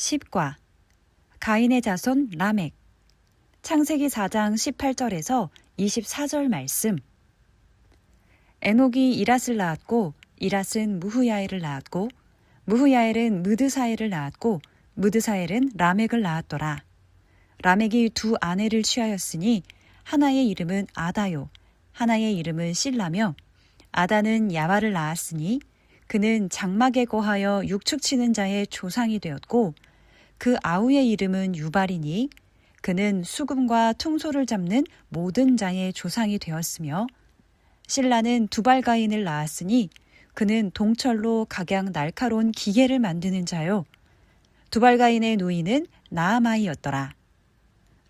10과 가인의 자손 라멕. 창세기 4장 18절에서 24절 말씀. 에녹이 이랏을 낳았고 이랏은 무후야엘을 낳았고 무후야엘은 무드사엘을 낳았고 무드사엘은 라멕을 낳았더라. 라멕이 두 아내를 취하였으니 하나의 이름은 아다요 하나의 이름은 실라며 아다는 야발을 낳았으니 그는 장막에 거하여 육축치는 자의 조상이 되었고 그 아우의 이름은 유발이니 그는 수금과 퉁소를 잡는 모든 자의 조상이 되었으며 실라는 두발가인을 낳았으니 그는 동철로 각양 날카로운 기계를 만드는 자요 두발가인의 누이는 나아마이였더라.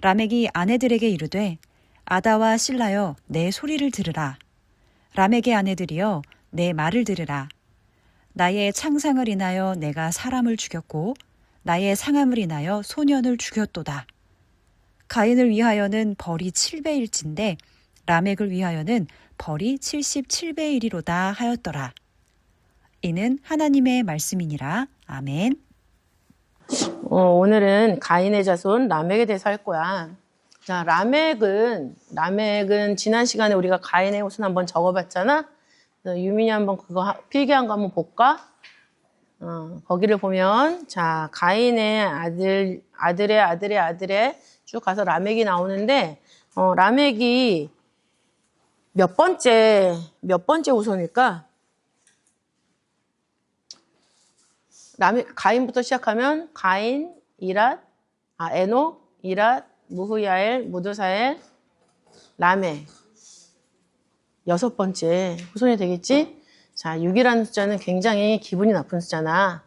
라멕이 아내들에게 이르되 아다와 실라여 내 소리를 들으라. 라멕의 아내들이여 내 말을 들으라. 나의 창상을 인하여 내가 사람을 죽였고 나의 상함을 인하여 소년을 죽였도다. 가인을 위하여는 벌이 7배일진데 라멕을 위하여는 벌이 77배이리로다 하였더라. 이는 하나님의 말씀이니라. 아멘. 오늘은 가인의 자손 라멕에 대해서 할 거야. 자, 라멕은 지난 시간에 우리가 가인의 후손 한번 적어봤잖아. 유민이 한번 그거 필기한 거 한번 볼까? 거기를 보면 자 가인의 아들의 쭉 가서 라멕이 나오는데 라멕이 몇 번째 후손일까? 가인부터 시작하면 가인, 에녹, 이랏, 무후야엘, 무드사엘, 라멕 6번째 후손이 되겠지? 자, 6이라는 숫자는 굉장히 기분이 나쁜 숫자나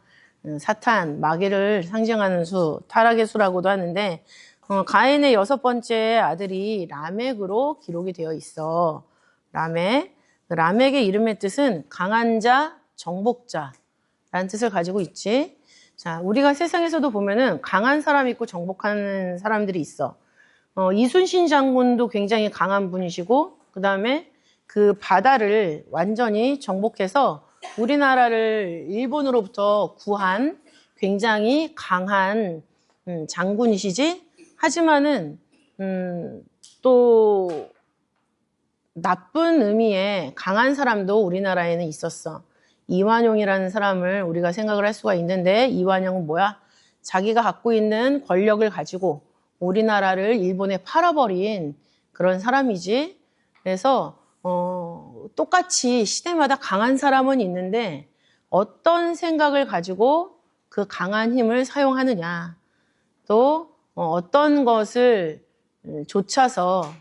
사탄, 마귀를 상징하는 수, 타락의 수라고도 하는데 가인의 6번째 아들이 라멕으로 기록이 되어 있어. 라멕의 이름의 뜻은 강한 자, 정복자라는 뜻을 가지고 있지. 자, 우리가 세상에서도 보면은 강한 사람이 있고 정복하는 사람들이 있어. 이순신 장군도 굉장히 강한 분이시고, 그 다음에 그 바다를 완전히 정복해서 우리나라를 일본으로부터 구한 굉장히 강한 장군이시지. 하지만은 또 나쁜 의미의 강한 사람도 우리나라에는 있었어. 이완용이라는 사람을 우리가 생각을 할 수가 있는데 이완용은 뭐야? 자기가 갖고 있는 권력을 가지고 우리나라를 일본에 팔아버린 그런 사람이지. 그래서 똑같이 시대마다 강한 사람은 있는데 어떤 생각을 가지고 그 강한 힘을 사용하느냐, 또 어떤 것을 좇아서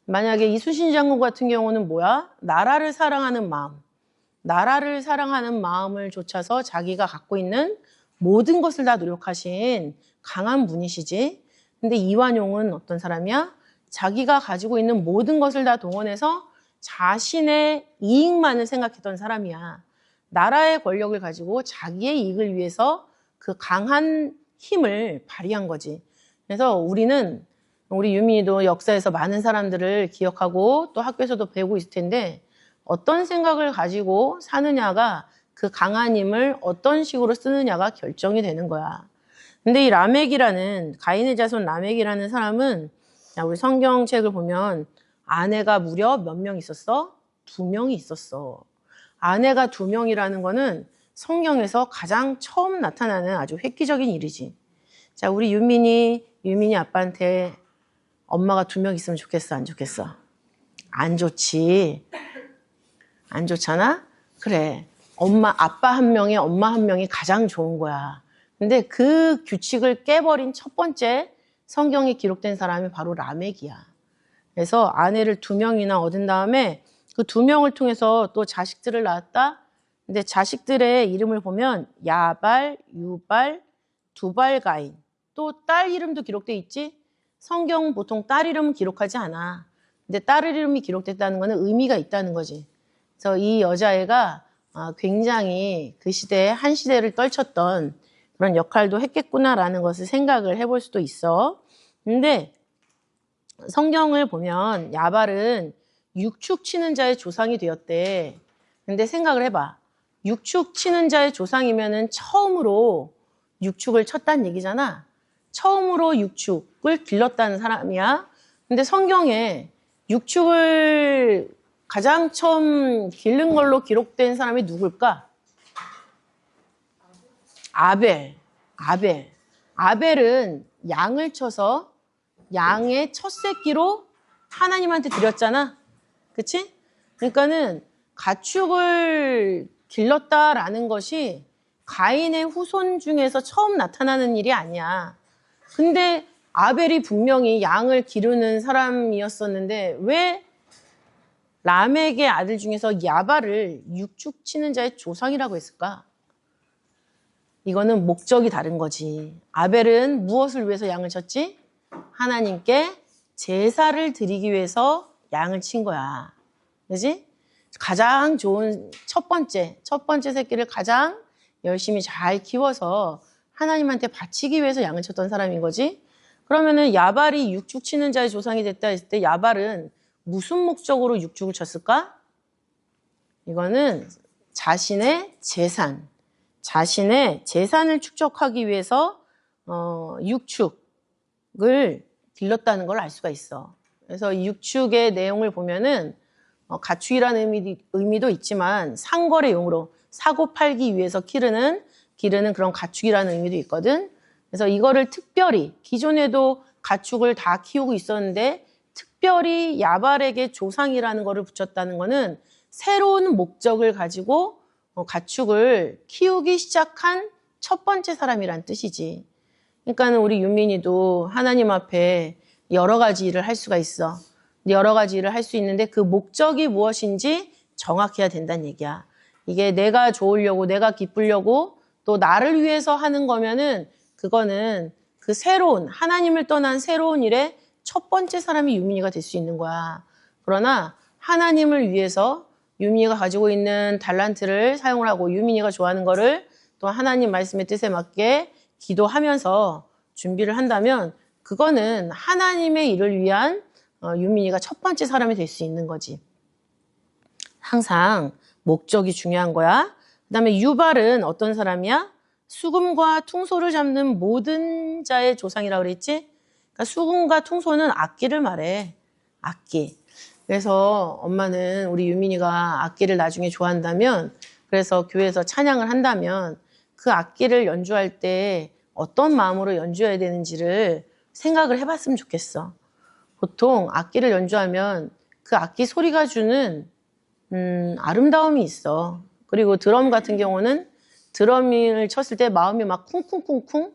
만약에 이순신 장군 같은 경우는 뭐야? 나라를 사랑하는 마음을 좇아서 자기가 갖고 있는 모든 것을 다 노력하신 강한 분이시지. 근데 이완용은 어떤 사람이야? 자기가 가지고 있는 모든 것을 다 동원해서 자신의 이익만을 생각했던 사람이야. 나라의 권력을 가지고 자기의 이익을 위해서 그 강한 힘을 발휘한 거지. 그래서 우리 유민이도 역사에서 많은 사람들을 기억하고 또 학교에서도 배우고 있을 텐데 어떤 생각을 가지고 사느냐가 그 강한 힘을 어떤 식으로 쓰느냐가 결정이 되는 거야. 근데 이 가인의 자손 라멕이라는 사람은 우리 성경책을 보면 아내가 무려 몇 명 있었어? 2명이 있었어. 아내가 2명이라는 거는 성경에서 가장 처음 나타나는 아주 획기적인 일이지. 자, 우리 유민이 아빠한테 엄마가 2명 있으면 좋겠어, 안 좋겠어? 안 좋지. 안 좋잖아? 그래. 아빠 1명에 엄마 1명이 가장 좋은 거야. 근데 그 규칙을 깨버린 첫 번째 성경에 기록된 사람이 바로 라멕이야. 그래서 아내를 2명이나 얻은 다음에 그 2명을 통해서 또 자식들을 낳았다. 근데 자식들의 이름을 보면 야발, 유발, 두발가인, 또 딸 이름도 기록돼 있지. 성경 보통 딸 이름은 기록하지 않아. 근데 딸 이름이 기록됐다는 거는 의미가 있다는 거지. 그래서 이 여자애가 굉장히 그 시대에 한 시대를 떨쳤던 그런 역할도 했겠구나라는 것을 생각을 해볼 수도 있어. 근데 성경을 보면 야발은 육축 치는 자의 조상이 되었대. 근데 생각을 해봐. 육축 치는 자의 조상이면은 처음으로 육축을 쳤다는 얘기잖아. 처음으로 육축을 길렀다는 사람이야. 근데 성경에 육축을 가장 처음 기른 걸로 기록된 사람이 누굴까? 아벨. 아벨은 양을 쳐서 양의 첫 새끼로 하나님한테 드렸잖아. 그치? 그러니까는 가축을 길렀다라는 것이 가인의 후손 중에서 처음 나타나는 일이 아니야. 근데 아벨이 분명히 양을 기르는 사람이었었는데 왜 라멕의 아들 중에서 야발을 육축 치는 자의 조상이라고 했을까? 이거는 목적이 다른 거지. 아벨은 무엇을 위해서 양을 쳤지? 하나님께 제사를 드리기 위해서 양을 친 거야. 그지? 가장 좋은 첫 번째 새끼를 가장 열심히 잘 키워서 하나님한테 바치기 위해서 양을 쳤던 사람인 거지. 그러면은 야발이 육축 치는 자의 조상이 됐다 했을 때 야발은 무슨 목적으로 육축을 쳤을까? 이거는 자신의 재산을 축적하기 위해서 육축을 길렀다는 걸 알 수가 있어. 그래서 육축의 내용을 보면은 가축이라는 의미도 있지만 상거래용으로 사고 팔기 위해서 기르는 그런 가축이라는 의미도 있거든. 그래서 이거를 특별히 기존에도 가축을 다 키우고 있었는데 특별히 야발에게 조상이라는 거를 붙였다는 거는 새로운 목적을 가지고 가축을 키우기 시작한 첫 번째 사람이란 뜻이지. 그러니까 우리 윤민이도 하나님 앞에 여러 가지 일을 할 수가 있어. 여러 가지 일을 할 수 있는데 그 목적이 무엇인지 정확해야 된다는 얘기야. 이게 내가 좋으려고, 내가 기쁘려고 또 나를 위해서 하는 거면은 그거는 그 새로운, 하나님을 떠난 새로운 일의 첫 번째 사람이 유민이가 될 수 있는 거야. 그러나 하나님을 위해서 유민이가 가지고 있는 달란트를 사용을 하고 유민이가 좋아하는 거를 또 하나님 말씀의 뜻에 맞게 기도하면서 준비를 한다면 그거는 하나님의 일을 위한 유민이가 첫 번째 사람이 될 수 있는 거지. 항상 목적이 중요한 거야. 그 다음에 유발은 어떤 사람이야? 수금과 퉁소를 잡는 모든 자의 조상이라고 그랬지? 그러니까 수금과 퉁소는 악기를 말해. 악기. 그래서 엄마는 우리 유민이가 악기를 나중에 좋아한다면, 그래서 교회에서 찬양을 한다면 그 악기를 연주할 때 어떤 마음으로 연주해야 되는지를 생각을 해봤으면 좋겠어. 보통 악기를 연주하면 그 악기 소리가 주는 아름다움이 있어. 그리고 드럼 같은 경우는 드럼을 쳤을 때 마음이 막 쿵쿵쿵쿵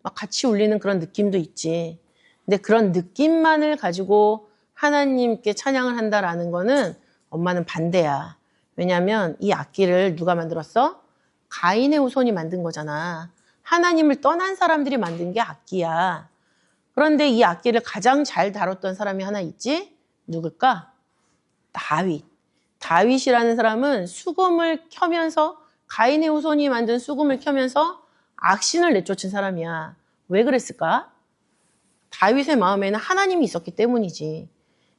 막 같이 울리는 그런 느낌도 있지. 근데 그런 느낌만을 가지고 하나님께 찬양을 한다라는 거는 엄마는 반대야. 왜냐하면 이 악기를 누가 만들었어? 가인의 후손이 만든 거잖아. 하나님을 떠난 사람들이 만든 게 악기야. 그런데 이 악기를 가장 잘 다뤘던 사람이 하나 있지? 누굴까? 다윗. 다윗이라는 사람은 수금을 켜면서 가인의 후손이 만든 수금을 켜면서 악신을 내쫓은 사람이야. 왜 그랬을까? 다윗의 마음에는 하나님이 있었기 때문이지.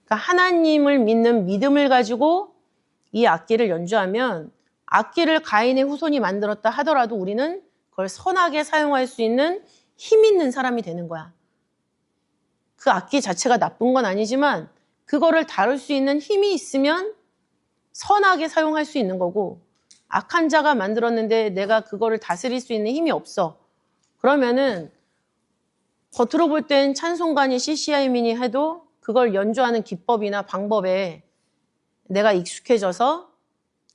그러니까 하나님을 믿는 믿음을 가지고 이 악기를 연주하면 악기를 가인의 후손이 만들었다 하더라도 우리는 그걸 선하게 사용할 수 있는 힘 있는 사람이 되는 거야. 그 악기 자체가 나쁜 건 아니지만 그거를 다룰 수 있는 힘이 있으면 선하게 사용할 수 있는 거고, 악한 자가 만들었는데 내가 그거를 다스릴 수 있는 힘이 없어. 그러면은 겉으로 볼 땐 찬송가니 CCI민이 해도 그걸 연주하는 기법이나 방법에 내가 익숙해져서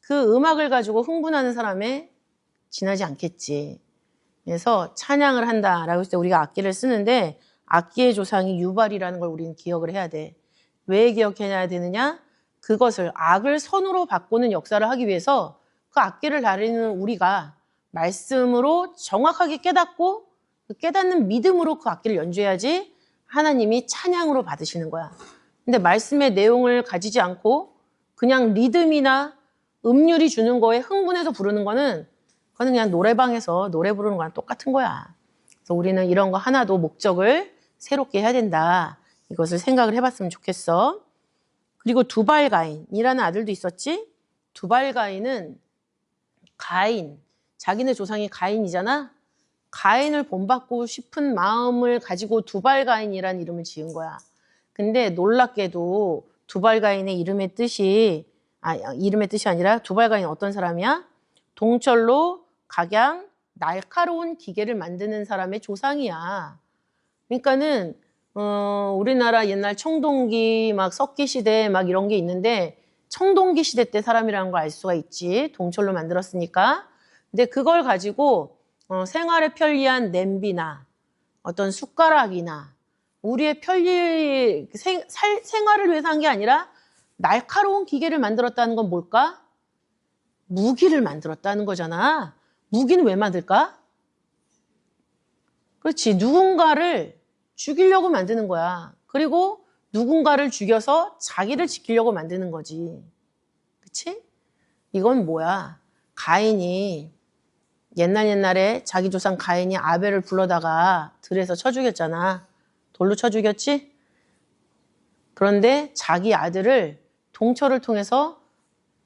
그 음악을 가지고 흥분하는 사람에 지나지 않겠지. 그래서 찬양을 한다라고 했을 때 우리가 악기를 쓰는데 악기의 조상이 유발이라는 걸 우리는 기억을 해야 돼. 왜 기억해야 되느냐? 그것을 악을 선으로 바꾸는 역사를 하기 위해서 그 악기를 다루는 우리가 말씀으로 정확하게 깨닫고 그 깨닫는 믿음으로 그 악기를 연주해야지 하나님이 찬양으로 받으시는 거야. 근데 말씀의 내용을 가지지 않고 그냥 리듬이나 음률이 주는 거에 흥분해서 부르는 거는 그거는 그냥 노래방에서 노래 부르는 거랑 똑같은 거야. 그래서 우리는 이런 거 하나도 목적을 새롭게 해야 된다. 이것을 생각을 해봤으면 좋겠어. 그리고 두발가인이라는 아들도 있었지. 두발가인은 가인, 자기네 조상이 가인이잖아. 가인을 본받고 싶은 마음을 가지고 두발가인이라는 이름을 지은 거야. 근데 놀랍게도 두발가인의 이름의 뜻이 아니라 두발가인 어떤 사람이야? 동철로 각양 날카로운 기계를 만드는 사람의 조상이야. 그러니까는 우리나라 옛날 청동기 막 석기 시대 막 이런 게 있는데 청동기 시대 때 사람이라는 걸 알 수가 있지. 동철로 만들었으니까. 근데 그걸 가지고 생활에 편리한 냄비나 어떤 숟가락이나 우리의 생활을 위해서 한 게 아니라 날카로운 기계를 만들었다는 건 뭘까? 무기를 만들었다는 거잖아. 무기는 왜 만들까? 그렇지. 누군가를 죽이려고 만드는 거야. 그리고 누군가를 죽여서 자기를 지키려고 만드는 거지. 그치? 이건 뭐야? 가인이 옛날에 자기 조상 가인이 아벨을 불러다가 들에서 쳐 죽였잖아. 돌로 쳐 죽였지? 그런데 자기 아들을 동철을 통해서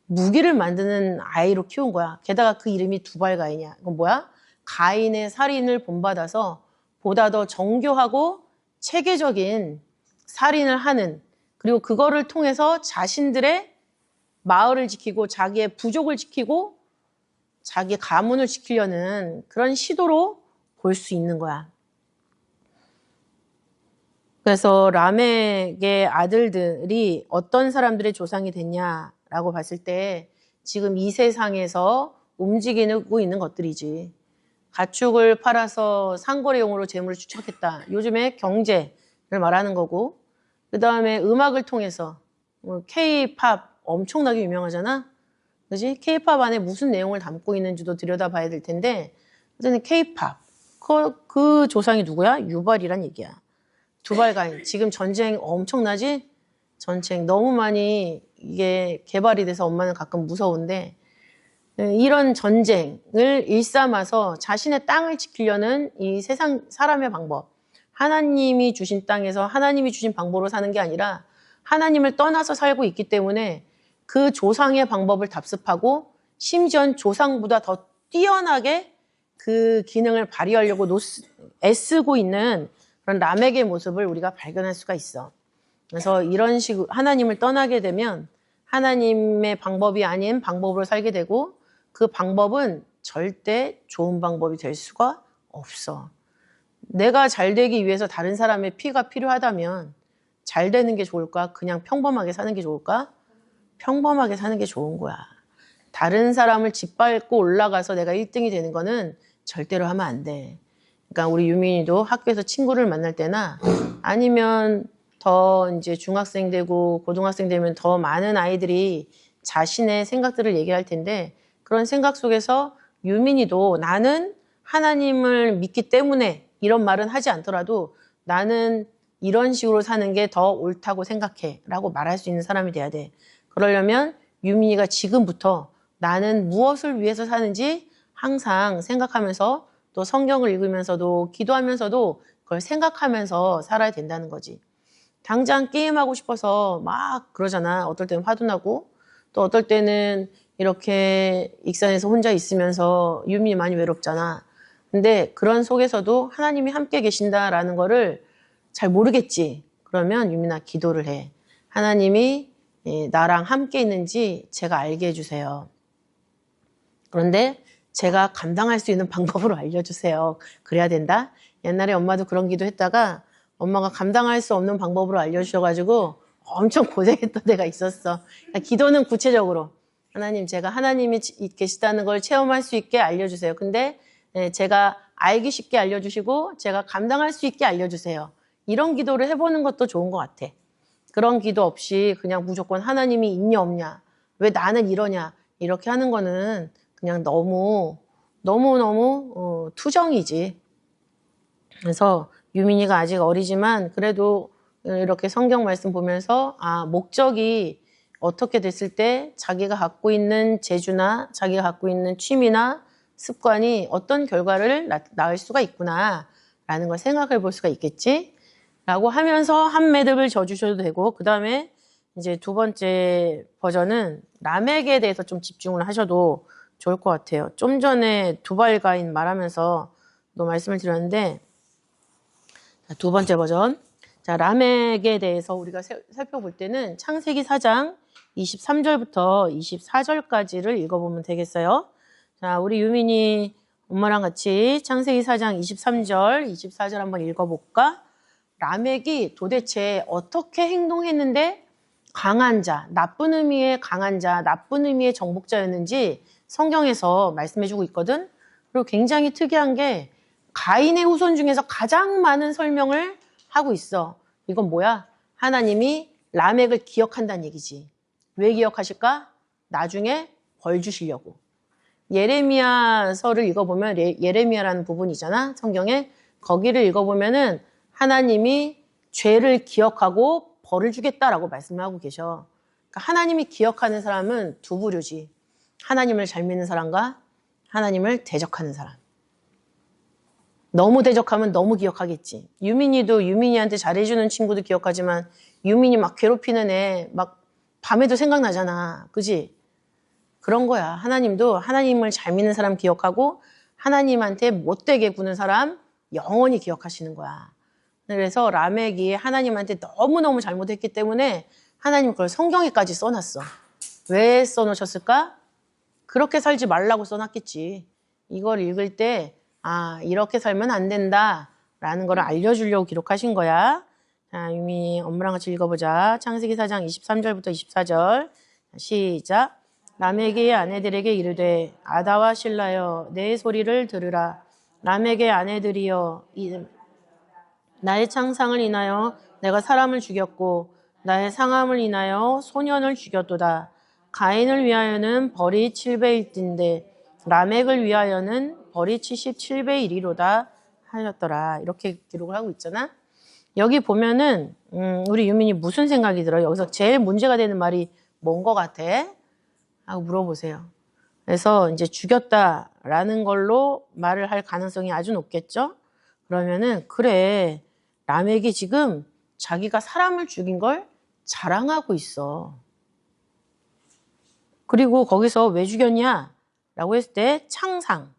무기를 만드는 아이로 키운 거야. 게다가 그 이름이 두발가인이야. 이건 뭐야? 가인의 살인을 본받아서 보다 더 정교하고 체계적인 살인을 하는, 그리고 그거를 통해서 자신들의 마을을 지키고 자기의 부족을 지키고 자기 가문을 지키려는 그런 시도로 볼 수 있는 거야. 그래서 라멕의 아들들이 어떤 사람들의 조상이 됐냐라고 봤을 때 지금 이 세상에서 움직이고 있는 것들이지. 가축을 팔아서 상거래용으로 재물을 축적했다. 요즘에 경제를 말하는 거고, 그 다음에 음악을 통해서 K-팝 엄청나게 유명하잖아. 그지? K-팝 안에 무슨 내용을 담고 있는지도 들여다봐야 될 텐데, 어쨌든 K-팝 그 조상이 누구야? 유발이란 얘기야. 두발가인. 지금 전쟁 엄청나지? 전쟁 너무 많이 이게 개발이 돼서 엄마는 가끔 무서운데, 이런 전쟁을 일삼아서 자신의 땅을 지키려는 이 세상 사람의 방법, 하나님이 주신 땅에서 하나님이 주신 방법으로 사는 게 아니라 하나님을 떠나서 살고 있기 때문에 그 조상의 방법을 답습하고 심지어 조상보다 더 뛰어나게 그 기능을 발휘하려고 애쓰고 있는 그런 라멕의 모습을 우리가 발견할 수가 있어. 그래서 이런 식으로 하나님을 떠나게 되면 하나님의 방법이 아닌 방법으로 살게 되고, 그 방법은 절대 좋은 방법이 될 수가 없어. 내가 잘 되기 위해서 다른 사람의 피가 필요하다면 잘 되는 게 좋을까? 그냥 평범하게 사는 게 좋을까? 평범하게 사는 게 좋은 거야. 다른 사람을 짓밟고 올라가서 내가 1등이 되는 거는 절대로 하면 안 돼. 그러니까 우리 유민이도 학교에서 친구를 만날 때나 아니면 더 이제 중학생 되고 고등학생 되면 더 많은 아이들이 자신의 생각들을 얘기할 텐데, 그런 생각 속에서 유민이도 나는 하나님을 믿기 때문에 이런 말은 하지 않더라도 나는 이런 식으로 사는 게 더 옳다고 생각해 라고 말할 수 있는 사람이 돼야 돼. 그러려면 유민이가 지금부터 나는 무엇을 위해서 사는지 항상 생각하면서, 또 성경을 읽으면서도 기도하면서도 그걸 생각하면서 살아야 된다는 거지. 당장 게임하고 싶어서 막 그러잖아. 어떨 때는 화도 나고, 또 어떨 때는 이렇게 익산에서 혼자 있으면서 유민이 많이 외롭잖아. 근데 그런 속에서도 하나님이 함께 계신다라는 거를 잘 모르겠지. 그러면 유민아 기도를 해. 하나님이 나랑 함께 있는지 제가 알게 해주세요. 그런데 제가 감당할 수 있는 방법으로 알려주세요. 그래야 된다. 옛날에 엄마도 그런 기도했다가 엄마가 감당할 수 없는 방법으로 알려주셔가지고 엄청 고생했던 때가 있었어. 그러니까 기도는 구체적으로 하나님, 제가 하나님이 계시다는 걸 체험할 수 있게 알려주세요. 근데 제가 알기 쉽게 알려주시고 제가 감당할 수 있게 알려주세요. 이런 기도를 해보는 것도 좋은 것 같아. 그런 기도 없이 그냥 무조건 하나님이 있냐 없냐, 왜 나는 이러냐 이렇게 하는 거는 그냥 너무 투정이지. 그래서 유민이가 아직 어리지만 그래도 이렇게 성경 말씀 보면서 목적이 어떻게 됐을 때 자기가 갖고 있는 재주나 자기가 갖고 있는 취미나 습관이 어떤 결과를 낳을 수가 있구나 라는 걸 생각해 볼 수가 있겠지 라고 하면서 한 매듭을 져주셔도 되고, 그 다음에 이제 두 번째 버전은 라멕에 대해서 좀 집중을 하셔도 좋을 것 같아요. 좀 전에 두발가인 말하면서 또 말씀을 드렸는데, 자, 두 번째 버전. 자, 라멕에 대해서 우리가 살펴볼 때는 창세기 4장 23절부터 24절까지를 읽어보면 되겠어요. 자, 우리 유민이 엄마랑 같이 창세기 4장 23절, 24절 한번 읽어볼까? 라멕이 도대체 어떻게 행동했는데 강한 자, 나쁜 의미의 강한 자, 나쁜 의미의 정복자였는지 성경에서 말씀해주고 있거든. 그리고 굉장히 특이한 게 가인의 후손 중에서 가장 많은 설명을 하고 있어. 이건 뭐야? 하나님이 라멕을 기억한다는 얘기지. 왜 기억하실까? 나중에 벌 주시려고. 예레미야서를 읽어보면 예레미야라는 부분이잖아. 성경에. 거기를 읽어보면은 하나님이 죄를 기억하고 벌을 주겠다라고 말씀을 하고 계셔. 그러니까 하나님이 기억하는 사람은 두 부류지. 하나님을 잘 믿는 사람과 하나님을 대적하는 사람. 너무 대적하면 너무 기억하겠지. 유민이도 유민이한테 잘해주는 친구도 기억하지만 유민이 막 괴롭히는 애 막 밤에도 생각나잖아. 그지? 그런 거야. 하나님도 하나님을 잘 믿는 사람 기억하고 하나님한테 못되게 구는 사람 영원히 기억하시는 거야. 그래서 라멕이 하나님한테 너무너무 잘못했기 때문에 하나님 그걸 성경에까지 써놨어. 왜 써놓으셨을까? 그렇게 살지 말라고 써놨겠지. 이걸 읽을 때 아, 이렇게 살면 안 된다라는 걸 알려주려고 기록하신 거야. 자, 유미 엄마랑 같이 읽어보자. 창세기 4장 23절부터 24절. 시작. 라멕의 아내들에게 이르되 아다와 실라여 내 소리를 들으라. 라멕의 아내들이여 나의 창상을 인하여 내가 사람을 죽였고 나의 상함을 인하여 소년을 죽였도다. 가인을 위하여는 벌이 7배일진데 라멕을 위하여는 벌이 77배의 1이로다 하였더라. 이렇게 기록을 하고 있잖아. 여기 보면은 우리 유민이 무슨 생각이 들어요? 여기서 제일 문제가 되는 말이 뭔 것 같아? 하고 물어보세요. 그래서 이제 죽였다라는 걸로 말을 할 가능성이 아주 높겠죠? 그러면은 그래, 라멕이 지금 자기가 사람을 죽인 걸 자랑하고 있어. 그리고 거기서 왜 죽였냐? 라고 했을 때 창상.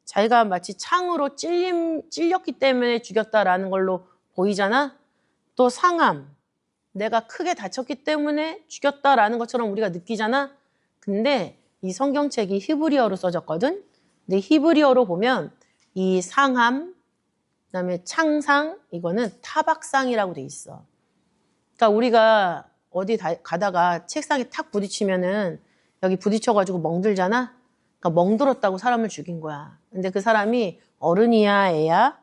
자기가 마치 창으로 찔렸기 때문에 죽였다라는 걸로 보이잖아? 또 상함. 내가 크게 다쳤기 때문에 죽였다라는 것처럼 우리가 느끼잖아? 근데 이 성경책이 히브리어로 써졌거든? 근데 히브리어로 보면 이 상함, 그 다음에 창상, 이거는 타박상이라고 돼 있어. 그러니까 우리가 어디 가다가 책상에 탁 부딪히면은 여기 부딪혀가지고 멍들잖아? 그러니까 멍들었다고 사람을 죽인 거야. 근데 그 사람이 어른이야, 애야?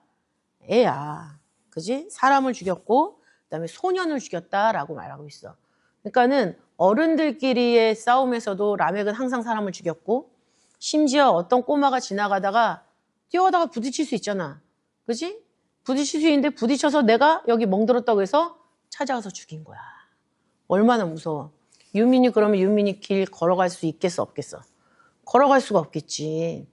애야. 그지? 사람을 죽였고, 그 다음에 소년을 죽였다라고 말하고 있어. 그러니까는 어른들끼리의 싸움에서도 라멕은 항상 사람을 죽였고, 심지어 어떤 꼬마가 지나가다가 뛰어가다가 부딪힐 수 있잖아. 그지? 부딪힐 수 있는데 부딪혀서 내가 여기 멍들었다고 해서 찾아가서 죽인 거야. 얼마나 무서워. 유민이 그러면 유민이 길 걸어갈 수 있겠어, 없겠어? 걸어갈 수가 없겠지.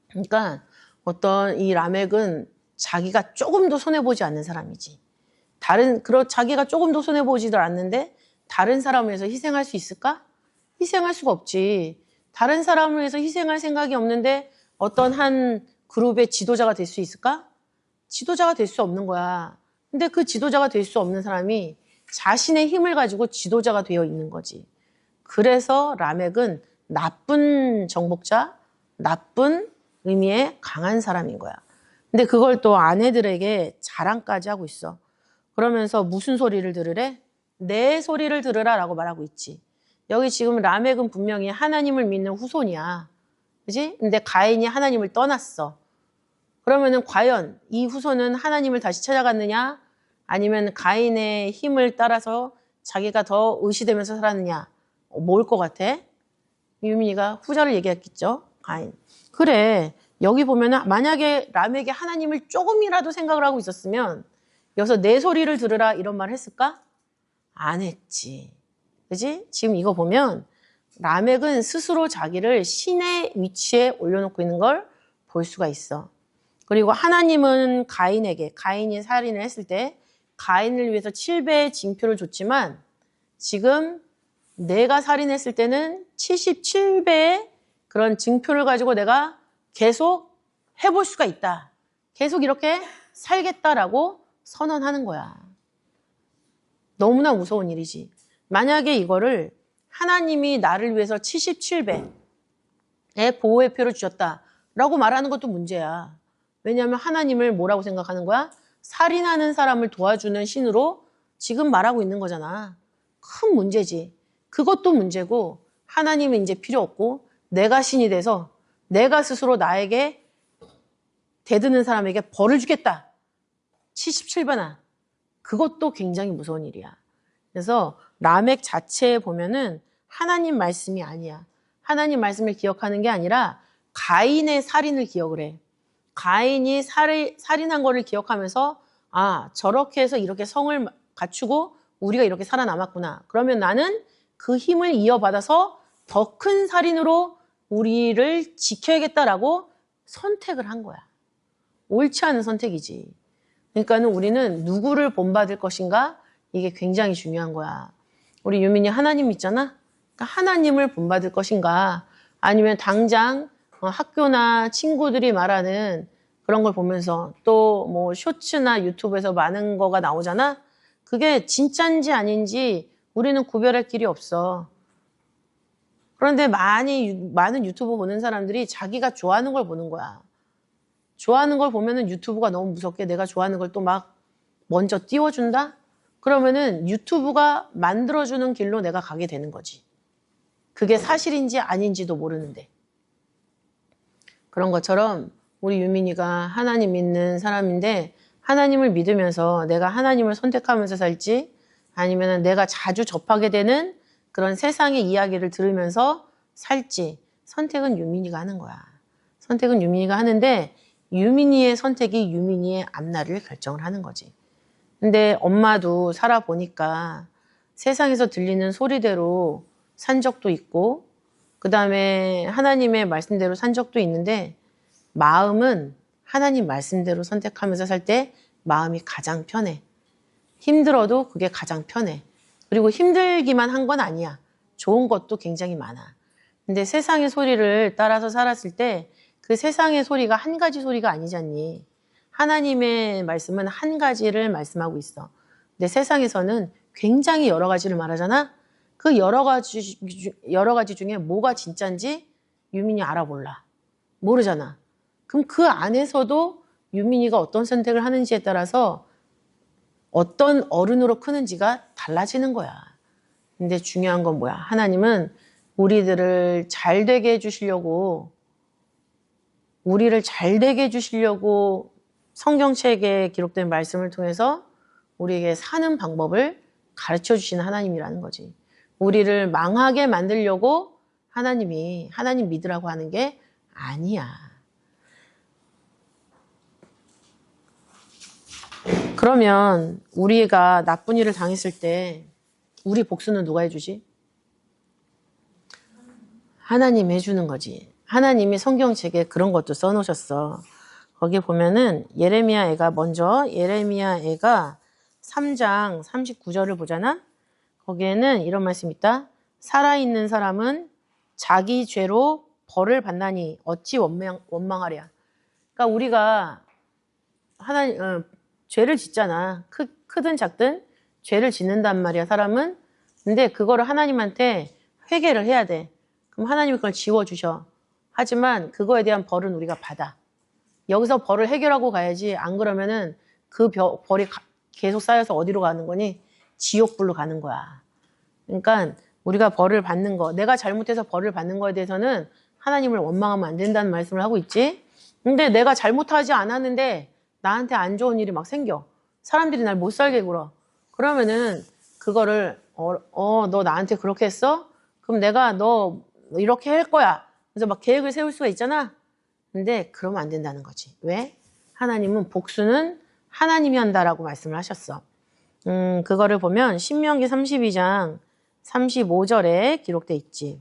그러니까 어떤 이 라멕은 자기가 조금도 손해보지 않는 사람이지. 자기가 조금도 손해보지도 않는데 다른 사람을 위해서 희생할 수 있을까? 희생할 수가 없지. 다른 사람을 위해서 희생할 생각이 없는데 어떤 한 그룹의 지도자가 될 수 있을까? 지도자가 될 수 없는 거야. 근데 그 지도자가 될 수 없는 사람이 자신의 힘을 가지고 지도자가 되어 있는 거지. 그래서 라멕은 나쁜 정복자, 나쁜 의미의 강한 사람인 거야. 근데 그걸 또 아내들에게 자랑까지 하고 있어. 그러면서 무슨 소리를 들으래? 내 소리를 들으라 라고 말하고 있지. 여기 지금 라멕은 분명히 하나님을 믿는 후손이야. 그지? 근데 가인이 하나님을 떠났어. 그러면은 과연 이 후손은 하나님을 다시 찾아갔느냐? 아니면 가인의 힘을 따라서 자기가 더 의시되면서 살았느냐? 뭘 것 같아? 유민이가 후자를 얘기했겠죠? 가인. 그래. 여기 보면은 만약에 라멕이 하나님을 조금이라도 생각을 하고 있었으면 여기서 내 소리를 들으라 이런 말 했을까? 안 했지. 그지? 지금 이거 보면 라멕은 스스로 자기를 신의 위치에 올려놓고 있는 걸 볼 수가 있어. 그리고 하나님은 가인이 살인을 했을 때 가인을 위해서 7배의 징표를 줬지만 지금 내가 살인했을 때는 77배의 그런 증표를 가지고 내가 계속 해볼 수가 있다. 계속 이렇게 살겠다라고 선언하는 거야. 너무나 무서운 일이지. 만약에 이거를 하나님이 나를 위해서 77배의 보호의 표를 주셨다라고 말하는 것도 문제야. 왜냐하면 하나님을 뭐라고 생각하는 거야? 살인하는 사람을 도와주는 신으로 지금 말하고 있는 거잖아. 큰 문제지. 그것도 문제고 하나님은 이제 필요 없고 내가 신이 돼서 내가 스스로 나에게 대드는 사람에게 벌을 주겠다. 77배나. 그것도 굉장히 무서운 일이야. 그래서 라멕 자체에 보면은 하나님 말씀이 아니야. 하나님 말씀을 기억하는 게 아니라 가인의 살인을 기억을 해. 가인이 살인한 거를 기억하면서 아, 저렇게 해서 이렇게 성을 갖추고 우리가 이렇게 살아남았구나. 그러면 나는 그 힘을 이어받아서 더 큰 살인으로 우리를 지켜야겠다라고 선택을 한 거야. 옳지 않은 선택이지. 그러니까는 우리는 누구를 본받을 것인가? 이게 굉장히 중요한 거야. 우리 유민이 하나님 믿잖아? 그러니까 하나님을 본받을 것인가? 아니면 당장 학교나 친구들이 말하는 그런 걸 보면서 또 뭐 쇼츠나 유튜브에서 많은 거가 나오잖아? 그게 진짜인지 아닌지 우리는 구별할 길이 없어. 그런데 많은 유튜브 보는 사람들이 자기가 좋아하는 걸 보는 거야. 좋아하는 걸 보면은 유튜브가 너무 무섭게 내가 좋아하는 걸 또 막 먼저 띄워준다? 그러면은 유튜브가 만들어주는 길로 내가 가게 되는 거지. 그게 사실인지 아닌지도 모르는데. 그런 것처럼 우리 유민이가 하나님 믿는 사람인데 하나님을 믿으면서 내가 하나님을 선택하면서 살지 아니면 내가 자주 접하게 되는 그런 세상의 이야기를 들으면서 살지 선택은 유민이가 하는 거야. 선택은 유민이가 하는데 유민이의 선택이 유민이의 앞날을 결정을 하는 거지. 근데 엄마도 살아보니까 세상에서 들리는 소리대로 산 적도 있고 그 다음에 하나님의 말씀대로 산 적도 있는데 마음은 하나님 말씀대로 선택하면서 살 때 마음이 가장 편해. 힘들어도 그게 가장 편해. 그리고 힘들기만 한 건 아니야. 좋은 것도 굉장히 많아. 근데 세상의 소리를 따라서 살았을 때 그 세상의 소리가 한 가지 소리가 아니잖니. 하나님의 말씀은 한 가지를 말씀하고 있어. 근데 세상에서는 굉장히 여러 가지를 말하잖아. 그 여러 가지 중에 뭐가 진짜인지 유민이 알아볼라. 모르잖아. 그럼 그 안에서도 유민이가 어떤 선택을 하는지에 따라서 어떤 어른으로 크는지가 달라지는 거야. 근데 중요한 건 뭐야? 하나님은 우리를 잘 되게 해주시려고 성경책에 기록된 말씀을 통해서 우리에게 사는 방법을 가르쳐 주시는 하나님이라는 거지. 우리를 망하게 만들려고 하나님이 하나님 믿으라고 하는 게 아니야. 그러면 우리가 나쁜 일을 당했을 때 우리 복수는 누가 해주지? 하나님이 해주는 거지. 하나님이 성경책에 그런 것도 써놓으셨어. 거기 보면은 예레미야 애가 3장 39절을 보잖아. 거기에는 이런 말씀이 있다. 살아있는 사람은 자기 죄로 벌을 받나니 어찌 원망하랴. 그러니까 우리가 죄를 짓잖아. 크든 작든 죄를 짓는단 말이야, 사람은. 근데 그거를 하나님한테 회개를 해야 돼. 그럼 하나님이 그걸 지워주셔. 하지만 그거에 대한 벌은 우리가 받아. 여기서 벌을 해결하고 가야지. 안 그러면은 그 벌이 계속 쌓여서 어디로 가는 거니? 지옥불로 가는 거야. 그러니까 우리가 벌을 받는 거, 내가 잘못해서 벌을 받는 거에 대해서는 하나님을 원망하면 안 된다는 말씀을 하고 있지. 근데 내가 잘못하지 않았는데 나한테 안 좋은 일이 막 생겨. 사람들이 날 못 살게 굴어. 그러면은 그거를 너 나한테 그렇게 했어? 그럼 내가 너 이렇게 할 거야. 그래서 막 계획을 세울 수가 있잖아. 근데 그러면 안 된다는 거지. 왜? 하나님은 복수는 하나님이 한다라고 말씀을 하셨어. 그거를 보면 신명기 32장 35절에 기록돼 있지.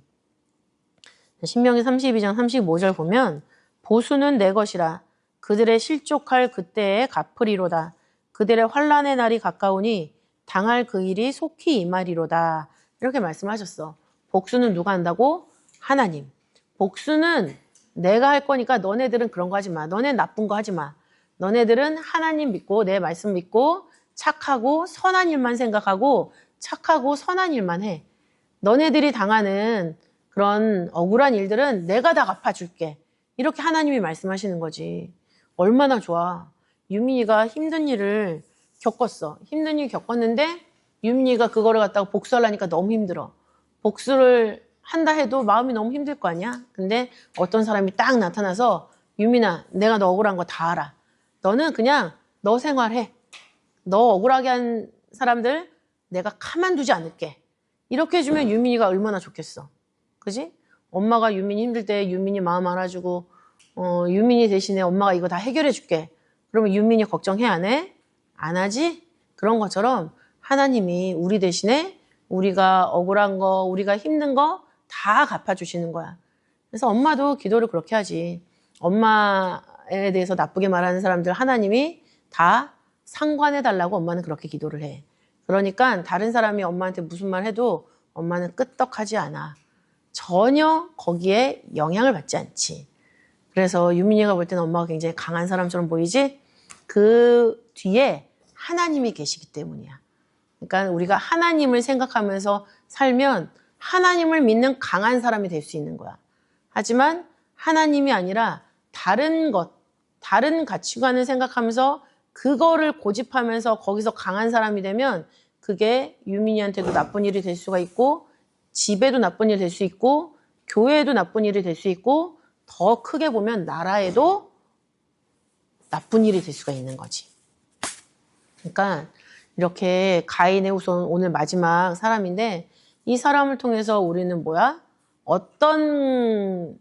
신명기 32장 35절 보면 보수는 내 것이라 그들의 실족할 그때에 갚으리로다. 그들의 환난의 날이 가까우니 당할 그 일이 속히 임하리로다. 이렇게 말씀하셨어. 복수는 누가 한다고? 하나님. 복수는 내가 할 거니까 너네들은 그런 거 하지 마. 너네 나쁜 거 하지 마. 너네들은 하나님 믿고 내 말씀 믿고 착하고 선한 일만 생각하고 착하고 선한 일만 해. 너네들이 당하는 그런 억울한 일들은 내가 다 갚아줄게. 이렇게 하나님이 말씀하시는 거지. 얼마나 좋아. 유민이가 힘든 일을 겪었어. 힘든 일 겪었는데 유민이가 그거를 갖다가 복수하려니까 너무 힘들어. 복수를 한다 해도 마음이 너무 힘들 거 아니야? 근데 어떤 사람이 딱 나타나서 유민아, 내가 너 억울한 거 다 알아. 너는 그냥 너 생활해. 너 억울하게 한 사람들 내가 가만두지 않을게. 이렇게 해주면 유민이가 얼마나 좋겠어. 그지? 엄마가 유민이 힘들 때 유민이 마음 알아주고 유민이 대신에 엄마가 이거 다 해결해 줄게. 그러면 유민이 걱정해 안 해? 안 하지? 그런 것처럼 하나님이 우리 대신에 우리가 억울한 거, 우리가 힘든 거 다 갚아주시는 거야. 그래서 엄마도 기도를 그렇게 하지. 엄마에 대해서 나쁘게 말하는 사람들 하나님이 다 상관해달라고 엄마는 그렇게 기도를 해. 그러니까 다른 사람이 엄마한테 무슨 말 해도 엄마는 끄떡하지 않아. 전혀 거기에 영향을 받지 않지. 그래서 유민이가 볼 때는 엄마가 굉장히 강한 사람처럼 보이지? 그 뒤에 하나님이 계시기 때문이야. 그러니까 우리가 하나님을 생각하면서 살면 하나님을 믿는 강한 사람이 될 수 있는 거야. 하지만 하나님이 아니라 다른 것, 다른 가치관을 생각하면서 그거를 고집하면서 거기서 강한 사람이 되면 그게 유민이한테도 나쁜 일이 될 수가 있고 집에도 나쁜 일이 될 수 있고 교회에도 나쁜 일이 될 수 있고 더 크게 보면 나라에도 나쁜 일이 될 수가 있는 거지. 그러니까 이렇게 가인의 후손 오늘 마지막 사람인데 이 사람을 통해서 우리는 뭐야? 어떤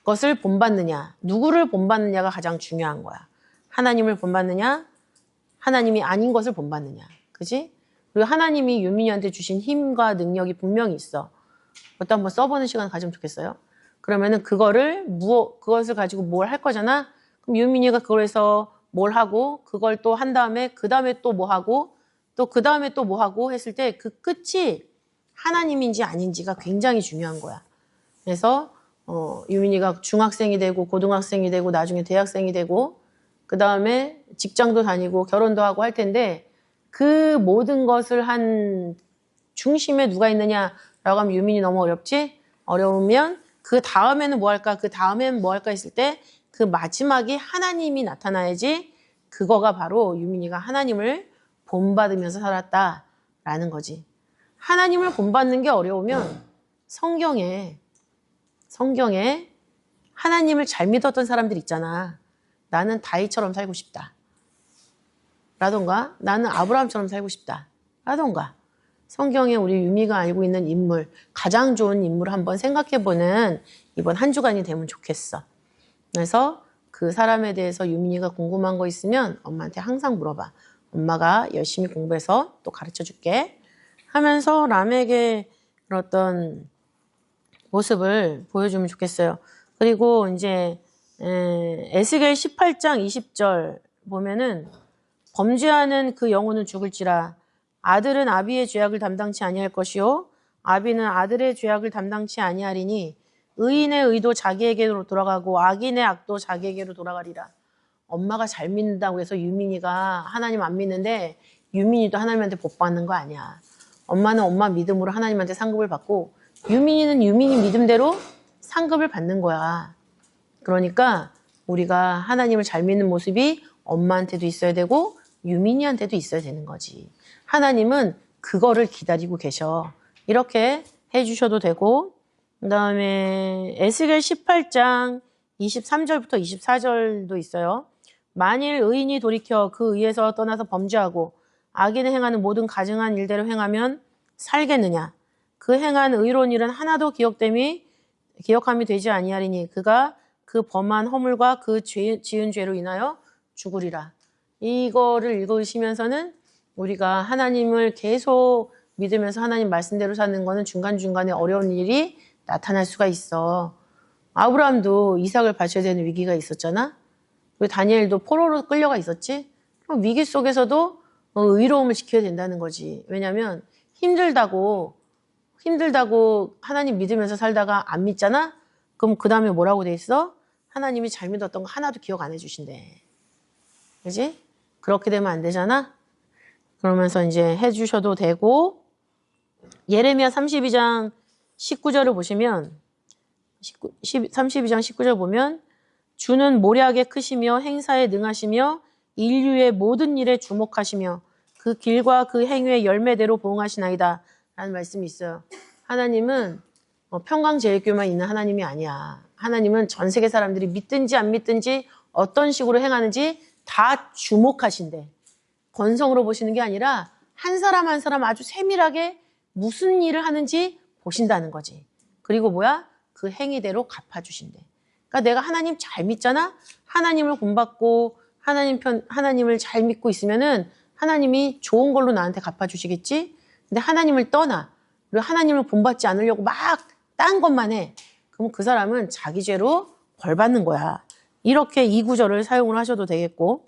것을 본받느냐, 누구를 본받느냐가 가장 중요한 거야. 하나님을 본받느냐, 하나님이 아닌 것을 본받느냐. 그지? 그리고 하나님이 유민이한테 주신 힘과 능력이 분명히 있어. 그것도 한번 써보는 시간 가지면 좋겠어요. 그러면은 그것을 가지고 뭘 할 거잖아? 그럼 유민이가 그걸 해서 뭘 하고, 그걸 또 한 다음에, 그 다음에 또 뭐 하고, 또 그 다음에 또 뭐 하고 했을 때 그 끝이 하나님인지 아닌지가 굉장히 중요한 거야. 그래서, 유민이가 중학생이 되고, 고등학생이 되고, 나중에 대학생이 되고, 그 다음에 직장도 다니고, 결혼도 하고 할 텐데, 그 모든 것을 한 중심에 누가 있느냐라고 하면 유민이 너무 어렵지? 어려우면 그 다음에는 뭐 할까? 그 다음에는 뭐 할까 했을 때 그 마지막에 하나님이 나타나야지 그거가 바로 유민이가 하나님을 본받으면서 살았다라는 거지. 하나님을 본받는 게 어려우면 성경에 하나님을 잘 믿었던 사람들 있잖아. 나는 다윗처럼 살고 싶다. 라던가 나는 아브라함처럼 살고 싶다. 라던가 성경에 우리 유미가 알고 있는 인물, 가장 좋은 인물을 한번 생각해보는 이번 한 주간이 되면 좋겠어. 그래서 그 사람에 대해서 유민이가 궁금한 거 있으면 엄마한테 항상 물어봐. 엄마가 열심히 공부해서 또 가르쳐줄게. 하면서 라멕의 어떤 모습을 보여주면 좋겠어요. 그리고 이제 에스겔 18장 20절 보면은 범죄하는 그 영혼은 죽을지라 아들은 아비의 죄악을 담당치 아니할 것이요 아비는 아들의 죄악을 담당치 아니하리니 의인의 의도 자기에게로 돌아가고 악인의 악도 자기에게로 돌아가리라. 엄마가 잘 믿는다고 해서 유민이가 하나님 안 믿는데 유민이도 하나님한테 복 받는 거 아니야. 엄마는 엄마 믿음으로 하나님한테 상급을 받고 유민이는 유민이 믿음대로 상급을 받는 거야. 그러니까 우리가 하나님을 잘 믿는 모습이 엄마한테도 있어야 되고 유민이한테도 있어야 되는 거지. 하나님은 그거를 기다리고 계셔. 이렇게 해주셔도 되고 그 다음에 에스겔 18장 23절부터 24절도 있어요. 만일 의인이 돌이켜 그 의에서 떠나서 범죄하고 악인이 행하는 모든 가증한 일대로 행하면 살겠느냐. 그 행한 의로운 일은 하나도 기억함이 되지 아니하리니 그가 그 범한 허물과 그 지은 죄로 인하여 죽으리라. 이거를 읽으시면서는 우리가 하나님을 계속 믿으면서 하나님 말씀대로 사는 거는 중간중간에 어려운 일이 나타날 수가 있어. 아브라함도 이삭을 바쳐야 되는 위기가 있었잖아. 그리고 다니엘도 포로로 끌려가 있었지. 그럼 위기 속에서도 의로움을 지켜야 된다는 거지. 왜냐하면 힘들다고 하나님 믿으면서 살다가 안 믿잖아? 그럼 그 다음에 뭐라고 돼 있어? 하나님이 잘 믿었던 거 하나도 기억 안 해주신대. 그지? 그렇게 되면 안 되잖아? 그러면서 이제 해주셔도 되고, 예레미야 32장 19절을 보시면, 32장 19절 보면, 주는 모략에 크시며 행사에 능하시며 인류의 모든 일에 주목하시며 그 길과 그 행위의 열매대로 보응하시나이다 라는 말씀이 있어요. 하나님은 평강제일교회만 있는 하나님이 아니야. 하나님은 전 세계 사람들이 믿든지 안 믿든지 어떤 식으로 행하는지 다 주목하신대. 건성으로 보시는 게 아니라 한 사람 한 사람 아주 세밀하게 무슨 일을 하는지 보신다는 거지. 그리고 뭐야? 그 행위대로 갚아주신대. 그러니까 내가 하나님 잘 믿잖아? 하나님을 본받고 하나님을 잘 믿고 있으면은 하나님이 좋은 걸로 나한테 갚아주시겠지? 근데 하나님을 떠나. 그리고 하나님을 본받지 않으려고 막 딴 것만 해. 그럼 그 사람은 자기 죄로 벌 받는 거야. 이렇게 이 구절을 사용을 하셔도 되겠고.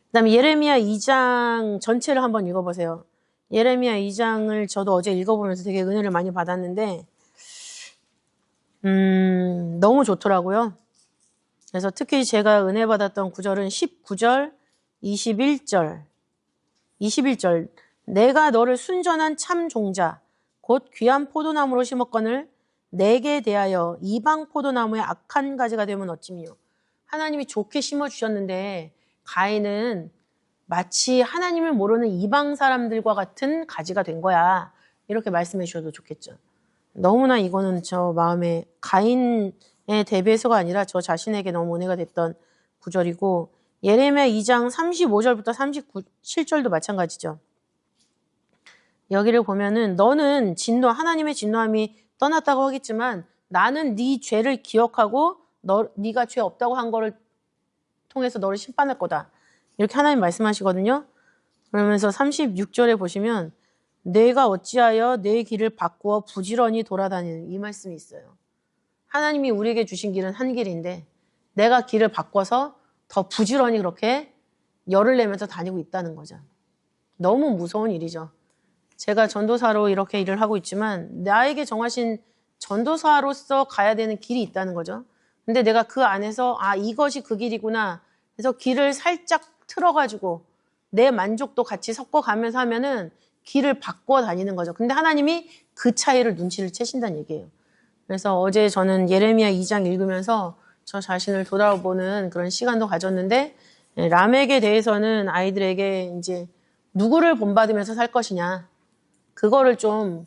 그다음에 예레미야 2장 전체를 한번 읽어보세요. 예레미야 2장을 저도 어제 읽어보면서 되게 은혜를 많이 받았는데 너무 좋더라고요. 그래서 특히 제가 은혜 받았던 구절은 19절, 21절. 내가 너를 순전한 참 종자 곧 귀한 포도나무로 심었거늘 내게 대하여 이방 포도나무의 악한 가지가 되면 어찌미요. 하나님이 좋게 심어주셨는데 가인은 마치 하나님을 모르는 이방 사람들과 같은 가지가 된 거야. 이렇게 말씀해 주셔도 좋겠죠. 너무나 이거는 저 마음에 가인에 대비해서가 아니라 저 자신에게 너무 은혜가 됐던 구절이고 예레미야 2장 35절부터 37절도 마찬가지죠. 여기를 보면은 너는 하나님의 진노함이 떠났다고 하겠지만 나는 네 죄를 기억하고 네가 죄 없다고 한 거를 통해서 너를 심판할 거다. 이렇게 하나님 말씀하시거든요. 그러면서 36절에 보시면 내가 어찌하여 내 길을 바꾸어 부지런히 돌아다니는 이 말씀이 있어요. 하나님이 우리에게 주신 길은 한 길인데 내가 길을 바꿔서 더 부지런히 그렇게 열을 내면서 다니고 있다는 거죠. 너무 무서운 일이죠. 제가 전도사로 이렇게 일을 하고 있지만 나에게 정하신 전도사로서 가야 되는 길이 있다는 거죠. 근데 내가 그 안에서 이것이 그 길이구나 그래서 길을 살짝 틀어가지고 내 만족도 같이 섞어가면서 하면은 길을 바꿔 다니는 거죠. 근데 하나님이 그 차이를 눈치를 채신다는 얘기예요. 그래서 어제 저는 예레미야 2장 읽으면서 저 자신을 돌아보는 그런 시간도 가졌는데 라멕에 대해서는 아이들에게 이제 누구를 본받으면서 살 것이냐 그거를 좀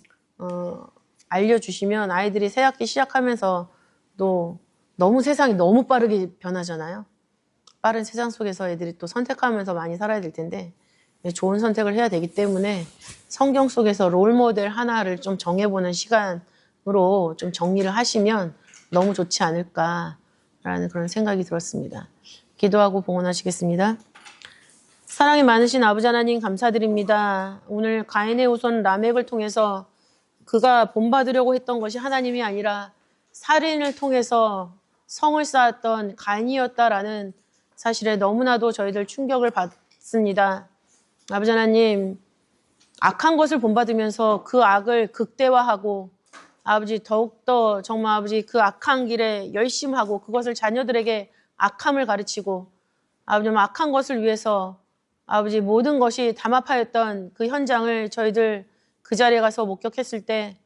알려주시면 아이들이 새학기 시작하면서 또 너무 세상이 너무 빠르게 변하잖아요. 빠른 세상 속에서 애들이 또 선택하면서 많이 살아야 될 텐데 좋은 선택을 해야 되기 때문에 성경 속에서 롤모델 하나를 좀 정해보는 시간으로 좀 정리를 하시면 너무 좋지 않을까라는 그런 생각이 들었습니다. 기도하고 봉헌하시겠습니다. 사랑이 많으신 아버지 하나님 감사드립니다. 오늘 가인의 후손 라멕을 통해서 그가 본받으려고 했던 것이 하나님이 아니라 살인을 통해서 성을 쌓았던 가인이었다라는 사실에 너무나도 저희들 충격을 받습니다. 아버지 하나님, 악한 것을 본받으면서 그 악을 극대화하고 아버지 더욱더 정말 아버지 그 악한 길에 열심하고 그것을 자녀들에게 악함을 가르치고 아버지 악한 것을 위해서 아버지 모든 것이 담합하였던 그 현장을 저희들 그 자리에 가서 목격했을 때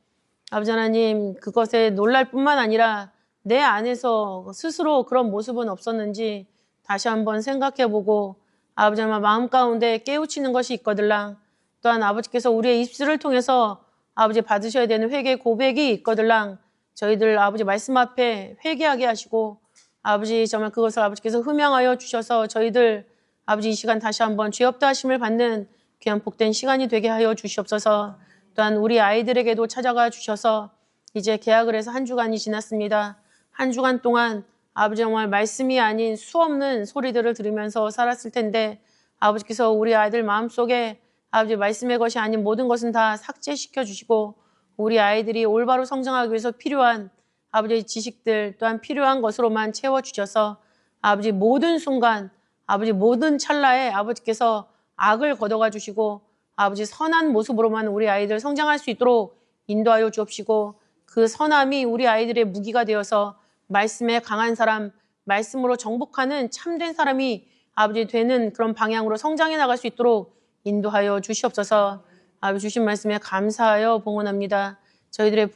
아버지 하나님 그것에 놀랄 뿐만 아니라 내 안에서 스스로 그런 모습은 없었는지 다시 한번 생각해보고 아버지 하나님 마음 가운데 깨우치는 것이 있거들랑 또한 아버지께서 우리의 입술을 통해서 아버지 받으셔야 되는 회개 고백이 있거들랑 저희들 아버지 말씀 앞에 회개하게 하시고 아버지 정말 그것을 아버지께서 흠양하여 주셔서 저희들 아버지 이 시간 다시 한번 죄 없다 하심을 받는 귀한 복된 시간이 되게 하여 주시옵소서. 또한 우리 아이들에게도 찾아가 주셔서 이제 개학을 해서 한 주간이 지났습니다. 한 주간 동안 아버지 정말 말씀이 아닌 수없는 소리들을 들으면서 살았을 텐데 아버지께서 우리 아이들 마음속에 아버지 말씀의 것이 아닌 모든 것은 다 삭제시켜 주시고 우리 아이들이 올바로 성장하기 위해서 필요한 아버지의 지식들 또한 필요한 것으로만 채워주셔서 아버지 모든 순간 아버지 모든 찰나에 아버지께서 악을 걷어가 주시고 아버지 선한 모습으로만 우리 아이들 성장할 수 있도록 인도하여 주옵시고 그 선함이 우리 아이들의 무기가 되어서 말씀에 강한 사람, 말씀으로 정복하는 참된 사람이 아버지 되는 그런 방향으로 성장해 나갈 수 있도록 인도하여 주시옵소서. 아버지 주신 말씀에 감사하여 봉헌합니다. 저희들의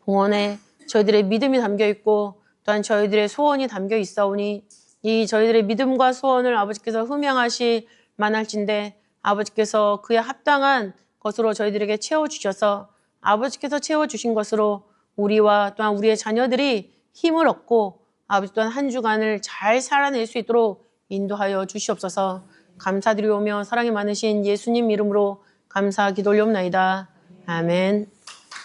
봉헌에 저희들의 믿음이 담겨 있고 또한 저희들의 소원이 담겨 있사오니 이 저희들의 믿음과 소원을 아버지께서 흠양하실 만할진대 아버지께서 그에 합당한 것으로 저희들에게 채워주셔서 아버지께서 채워주신 것으로 우리와 또한 우리의 자녀들이 힘을 얻고 아버지 또한 한 주간을 잘 살아낼 수 있도록 인도하여 주시옵소서. 감사드리오며 사랑이 많으신 예수님 이름으로 감사 기도 올려옵나이다. 아멘.